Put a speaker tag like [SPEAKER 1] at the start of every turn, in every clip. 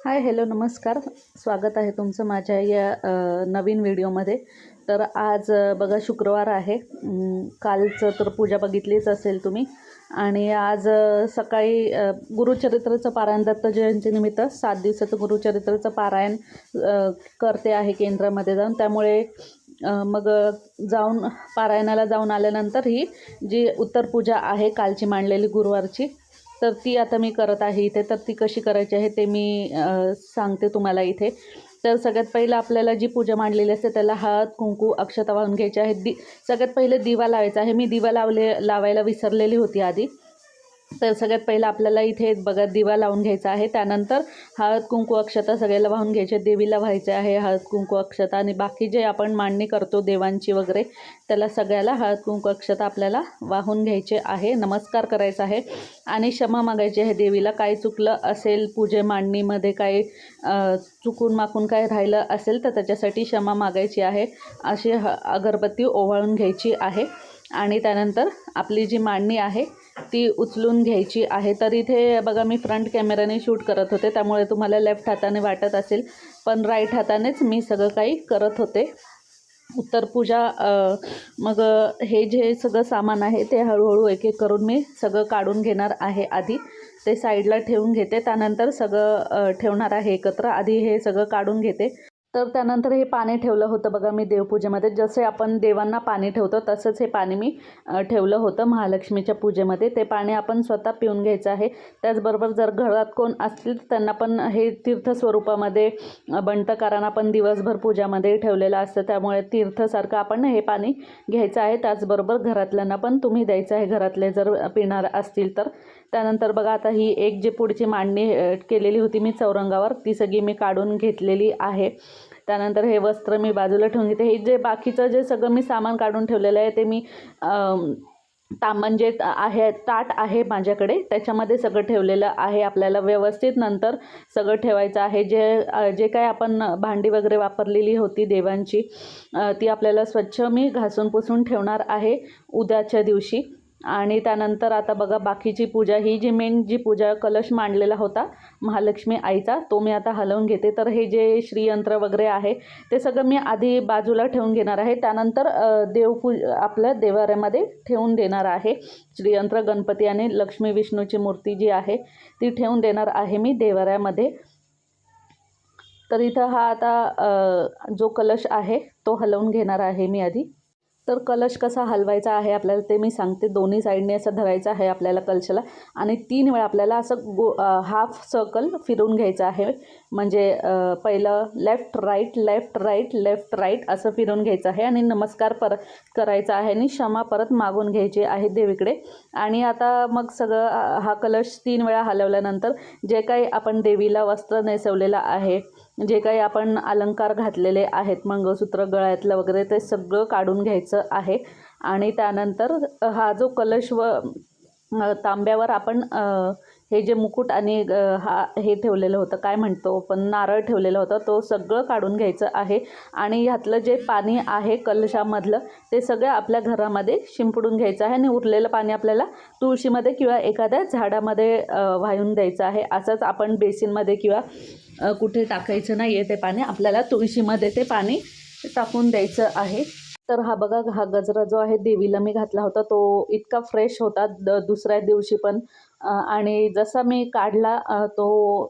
[SPEAKER 1] हाय, hello, नमस्कार. स्वागत आहे तुमचं माझ्या या नवीन व्हिडिओमध्ये. तर आज बघा शुक्रवार आहे. कालचं तर पूजा बघितलीच असेल तुम्ही. आणि आज सकाळी गुरुचरित्राचं पारायण, दत्त जयंतीनिमित्त 7 दिवसाचं गुरुचरित्राचं पारायण करते आहे केंद्रामध्ये जाऊन. त्यामुळे मग जाऊन पारायणाला जाऊन आल्यानंतर ही जी उत्तर पूजा आहे कालची मांडलेली गुरुवारची, तर ती आता मी करत आहे इथे. तर ती कशी करायची आहे ते मी सांगते तुम्हाला इथे. तर सगळ्यात पहिलं आपल्याला जी पूजा मांडलेली असते त्याला हळद, कुंकू, अक्षता वाहून घ्यायचे आहेत. सगळ्यात पहिले दिवा लावायचा आहे. मी दिवा लावायला विसरलेली होती आधी. तर सगळ्यात पहिलं आपल्याला इथे बघा दिवा लावून घ्यायचा आहे. त्यानंतर हळद, कुंकू, अक्षता सगळ्याला वाहून घ्यायचे. देवीला व्हायचे आहे हळद, कुंकू, अक्षता. आणि बाकी जे आपण मांडणी करतो देवांची वगैरे, त्याला सगळ्याला हळद, कुंकू, अक्षता आपल्याला वाहून घ्यायचे आहे. नमस्कार करायचा आहे आणि क्षमा मागायची आहे देवीला. काही चुकलं असेल पूजे मांडणीमध्ये, काही चुकून माकून काय राहिलं असेल तर त्याच्यासाठी क्षमा मागायची आहे. अशी अगरबत्ती ओवाळून घ्यायची आहे. आणि त्यानंतर आपली जी मांडणी आहे ती उचलून घ्यायची आहे. तर इथे बघा मी फ्रंट कॅमेराने शूट करत होते, त्यामुळे तुम्हाला लेफ्ट हाताने वाटत असेल, पण राईट हातानेच मी सगळं काही करत होते. उत्तर पूजा मग हे जे सगळं सामान आहे ते हळूहळू एक एक करून मी सगळं काढून घेणार आहे. आधी ते साईडला ठेवून घेते, त्यानंतर सगळं ठेवणार आहे एकत्र. आधी हे सगळं काढून घेते. तर त्यानंतर हे पाणी ठेवलं होतं बघा मी देवपूजेमध्ये. जसे आपण देवांना पाणी ठेवतो तसंच हे पाणी मी ठेवलं होतं महालक्ष्मीच्या पूजेमध्ये. ते पाणी आपण स्वतः पिऊन घ्यायचं आहे. त्याचबरोबर जर घरात कोण असतील तर त्यांना पण हे तीर्थस्वरूपामध्ये बंटकारांना पण दिवसभर पूजामध्ये ठेवलेलं असतं, त्यामुळे तीर्थसारखं आपण हे पाणी घ्यायचं आहे. त्याचबरोबर घरातल्यांना पण तुम्ही द्यायचं आहे, घरातले जर पिणार असतील तर. त्यानंतर बघा आता ही एक जी पुढची मांडणी केलेली होती मी चौरंगावर, ती सगळी मी काढून घेतलेली आहे. त्यानंतर हे वस्त्र मी बाजूला ठेवून घेते. हे जे बाकीचं जे सगळं मी सामान काढून ठेवलेलं आहे ते मी म्हणजे आहे ताट आहे माझ्याकडे, त्याच्यामध्ये सगळं ठेवलेलं आहे. आपल्याला व्यवस्थित नंतर सगळं ठेवायचं आहे. जे काय आपण भांडी वगैरे वापरलेली होती देवांची, ती आपल्याला स्वच्छ मी घासून पुसून ठेवणार आहे उद्याच्या दिवशी. आणि त्यानंतर आता बघा बाकीची पूजा, ही जी मेन जी पूजा कलश मांडलेला होता महालक्ष्मी आईचा, तो मी आता हलवून घेते. तर हे जे श्रीयंत्र वगैरे आहे ते सगळं मी आधी बाजूला ठेवून घेणार आहे. त्यानंतर आपल्या देवाऱ्यामध्ये ठेवून देणार आहे. श्रीयंत्र, गणपती आणि लक्ष्मी विष्णूची मूर्ती जी आहे ती ठेवून देणार आहे मी देवाऱ्यामध्ये. तर इथं हा आता जो कलश आहे तो हलवून घेणार आहे मी आधी. तर कलश कसा हलवायचा आहे आपल्याला ते मी सांगते. दोन्ही साईडने असं धरायचं आहे आपल्याला कलशाला, आणि 3 वेळा आपल्याला असं हाफ सर्कल फिरवून घ्यायचं आहे. म्हणजे पहिलं left right, left right, left right असं फिरवून घ्यायचं आहे. आणि नमस्कार परत करायचा आहे आणि क्षमा परत मागून घ्यायची आहे देवीकडे. आणि आता मग सगळं हा कलश 3 वेळा हलवल्यानंतर जे काही आपण देवीला वस्त्र नेसवलेलं आहे, जे काही आपण अलंकार घातलेले आहेत, मंगळसूत्र गळ्यातलं वगैरे, ते सगळं काढून घ्यायचं आहे. आणि त्यानंतर हा जो कलश व तांब्यावर आपण हे जे मुकुट आणि हे ठेवलेलं होतं, काय म्हणतो पण, नारळ ठेवलेलं होतं, तो सगळं काढून घ्यायचं आहे. आणि ह्यातलं जे पाणी आहे कलशामधलं ते सगळं आपल्या घरामध्ये शिंपडून घ्यायचं आहे. आणि उरलेलं पाणी आपल्याला तुळशीमध्ये किंवा एखाद्या झाडामध्ये वाहून द्यायचं आहे. असंच आपण बेसिनमध्ये किंवा कुठे टाकायचं नाही आहे ते पाणी, आपल्याला तुळशीमध्ये ते पाणी टाकून द्यायचं आहे. तर हा बघा, हा गजरा जो आहे देवीला मी घातला होता तो इतका फ्रेश होता दुसऱ्या दिवशी पण. आणि जसा मी काढला तो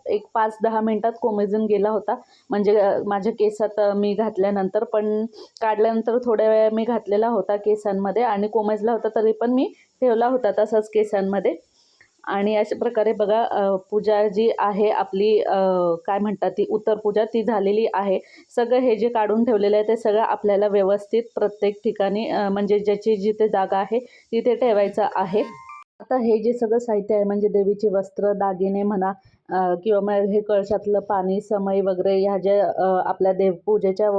[SPEAKER 1] एक 5-10 मिनटात कोमेजून गेला होता. म्हणजे माझ्या केसात मी घातल्यानंतर, पण काढल्यानंतर थोड्या वेळ मी घातलेला होता केसांमध्ये आणि कोमेजला होता, तरी पण मी ठेवला होता तसाच केसांमध्ये. आणि अशा प्रकारे बघा पूजा जी आहे आपली, काय म्हणतात ती उत्तर पूजा, ती झालेली आहे. सगळं हे जे काढून ठेवलेलं आहे ते सगळं आपल्याला व्यवस्थित प्रत्येक ठिकाणी म्हणजे ज्याची जिथे जागा आहे तिथे ठेवायचं आहे. आता हे जे सगळं साहित्य आहे म्हणजे देवीचे वस्त्र, दागिने म्हणा, किंवा मग हे कळशातलं पाणी, समई वगैरे, ह्या ज्या आपल्या देवपूजेच्या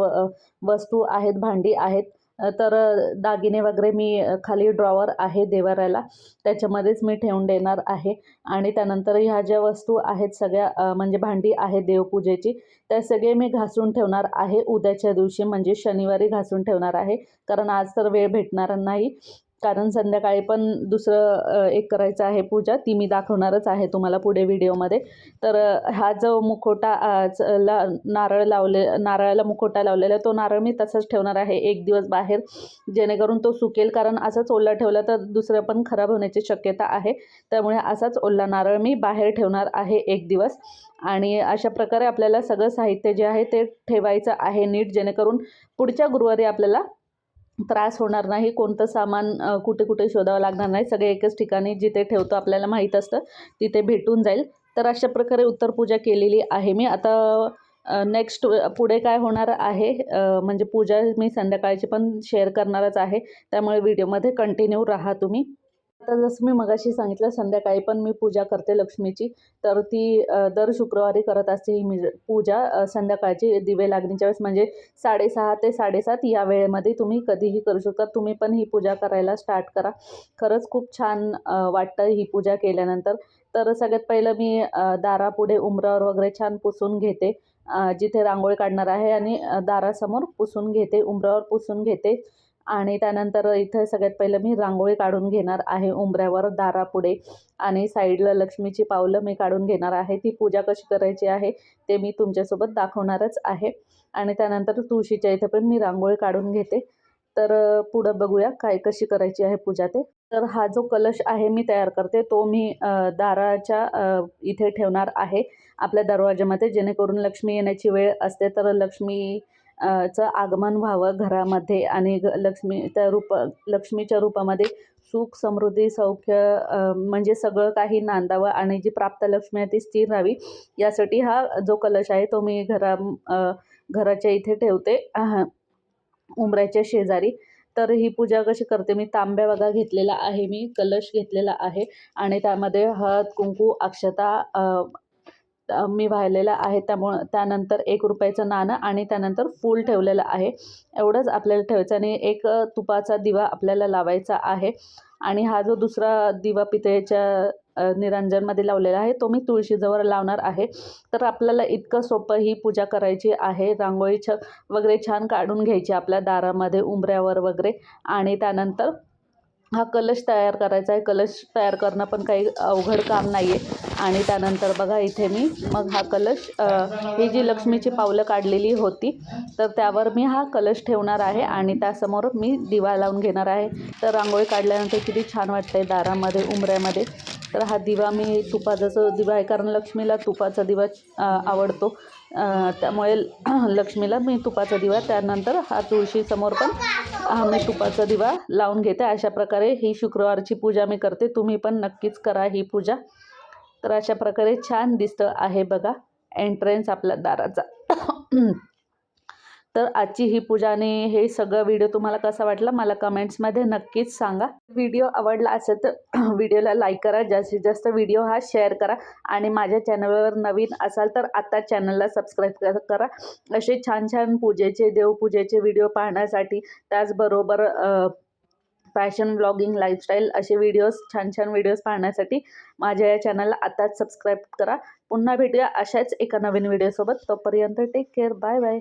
[SPEAKER 1] वस्तू आहेत, भांडी आहेत, तर दागिने वगैरे मी खाली ड्रॉवर आहे देवाऱ्याला, त्याच्यामध्येच मी ठेवून देणार आहे. आणि त्यानंतर ह्या ज्या वस्तू आहेत सगळ्या म्हणजे भांडी आहे देवपूजेची, त्या सगळे मी घासून ठेवणार आहे उद्याच्या दिवशी, म्हणजे शनिवारी घासून ठेवणार आहे, कारण आज तर वेळ भेटणार नाही. कारण संध्याकाळी पण दुसरं एक करायचं आहे पूजा, ती मी दाखवणारच आहे तुम्हाला पुढे व्हिडिओमध्ये. तर हा जो मुखवटा नारळाला मुखवटा लावलेला तो नारळ मी तसाच ठेवणार आहे एक दिवस बाहेर, जेणेकरून तो सुकेल. कारण असाच ओला ठेवला तर दुसरं पण खराब होण्याची शक्यता आहे. त्यामुळे असाच ओला नारळ मी बाहेर ठेवणार आहे एक दिवस. आणि अशा प्रकारे आपल्याला सगळं साहित्य जे आहे ते ठेवायचं आहे नीट, जेणेकरून पुढच्या गुरुवारी आपल्याला त्रास होणार नाही. कोणतं सामान कुठे कुठे शोधावं लागणार नाही. सगळे एकच ठिकाणी जिथे ठेवतो आपल्याला माहीत असतं तिथे भेटून जाईल. तर अशा प्रकारे उत्तरपूजा केलेली आहे मी. आता नेक्स्ट पुढे काय होणार आहे, म्हणजे पूजा मी संध्याकाळची पण शेअर करणारच आहे. त्यामुळे व्हिडिओमध्ये कंटिन्यू राहा तुम्ही. आता जसं मी मगाशी सांगितलं, संध्याकाळी पण मी पूजा करते लक्ष्मीची. तर ती दर शुक्रवारी करत असते ही मी पूजा संध्याकाळची दिवे लागणीच्या वेळेस, म्हणजे 6:30 ते 7:30 या वेळेमध्ये तुम्ही कधीही करू शकता. तुम्ही पण ही पूजा करायला स्टार्ट करा. खरंच खूप छान वाटतं ही पूजा केल्यानंतर. तर सगळ्यात पहिलं मी दारापुढे उंबरावर वगैरे छान पुसून घेते. जिथे रांगोळी काढणार आहे आणि दारासमोर पुसून घेते, उंबरावर पुसून घेते. आणि त्यानंतर इथं सगळ्यात पहिलं मी रांगोळी काढून घेणार आहे उंबऱ्यावर, दारापुढे. आणि साईडला लक्ष्मीची पावलं मी काढून घेणार आहे. ती पूजा कशी करायची आहे ते मी तुमच्यासोबत दाखवणारच आहे. आणि त्यानंतर तुळशीच्या इथं पण मी रांगोळी काढून घेते. तर पुढं बघूया काय कशी करायची आहे पूजा ते. तर हा जो कलश आहे मी तयार करते, तो मी दाराच्या इथे ठेवणार आहे आपल्या दरवाजामध्ये, जेणेकरून लक्ष्मी येण्याची वेळ असते तर चं आगमन व्हावं घरामध्ये. आणि लक्ष्मीच्या रूपामध्ये सुख, समृद्धी, सौख्य, म्हणजे सगळं काही नांदावं. आणि जी प्राप्त लक्ष्मी आहे ती स्थिर राहावी, यासाठी हा जो कलश आहे तो मी घराच्या इथे ठेवते, उंबऱ्याच्या शेजारी. तर ही पूजा कशी करते मी, तांब्या बघा घेतलेला आहे मी, कलश घेतलेला आहे आणि त्यामध्ये हळद, कुंकू, अक्षता मी वाहिलेला आहे. त्यानंतर ₹1 नाणं आणि त्यानंतर फूल ठेवलेलं आहे. एवढंच आपल्याला ठेवायचं आणि एक तुपाचा दिवा आपल्याला लावायचा आहे. आणि हा जो दुसरा दिवा पितळेच्या निरंजनमध्ये लावलेला आहे तो मी तुळशीजवळ लावणार आहे. तर आपल्याला इतकं सोपं ही पूजा करायची आहे. रांगोळी वगैरे छान काढून घ्यायची आपल्या दारामध्ये, उंबऱ्यावर वगैरे. आणि त्यानंतर हा कलश तयार करायचा आहे. कलश तयार करणं पण काही अवघड काम नाही आहे. आणि त्यानंतर बघा इथे मी मग हा कलश, ही जी लक्ष्मीची पावलं काढलेली होती तर त्यावर मी हा कलश ठेवणार आहे आणि त्यासमोर मी दिवा लावून घेणार आहे. तर रांगोळी काढल्यानंतर किती छान वाटतंय दारामध्ये, उंबऱ्यामध्ये. तर हा दिवा मी तुपाचा दिवा आहे, कारण लक्ष्मीला तुपाचा दिवा आवडतो. त्यामुळे लक्ष्मीला मी तुपाचा दिवा, त्यानंतर हा तुळशीसमोर पण मी तुपाचा दिवा लावून घेते. अशा प्रकारे ही शुक्रवारची पूजा मी करते. तुम्ही पण नक्कीच करा ही पूजा. तर अशा प्रकारे छान दिसतं आहे बघा एंट्रन्स आपल्या दाराचा. तर आजची ही पूजा आणि हे सगळं व्हिडिओ तुम्हाला कसा वाटला मला कमेंट्समध्ये नक्कीच सांगा. व्हिडिओ आवडला असेल तर व्हिडिओला लाईक करा, जास्तीत जास्त व्हिडिओ हा शेअर करा. आणि माझ्या चॅनलवर नवीन असाल तर आता चॅनलला सबस्क्राईब करा. असे छान छान पूजेचे, देवपूजेचे व्हिडिओ पाहण्यासाठी, त्याचबरोबर फॅशन, ब्लॉगिंग, लाईफस्टाईल असे व्हिडिओज, छान छान व्हिडिओज पाहण्यासाठी माझ्या या चॅनलला आताच सबस्क्राईब करा. पुन्हा भेटूया अशाच एका नवीन व्हिडिओसोबत. तोपर्यंत टेक केअर, बाय बाय.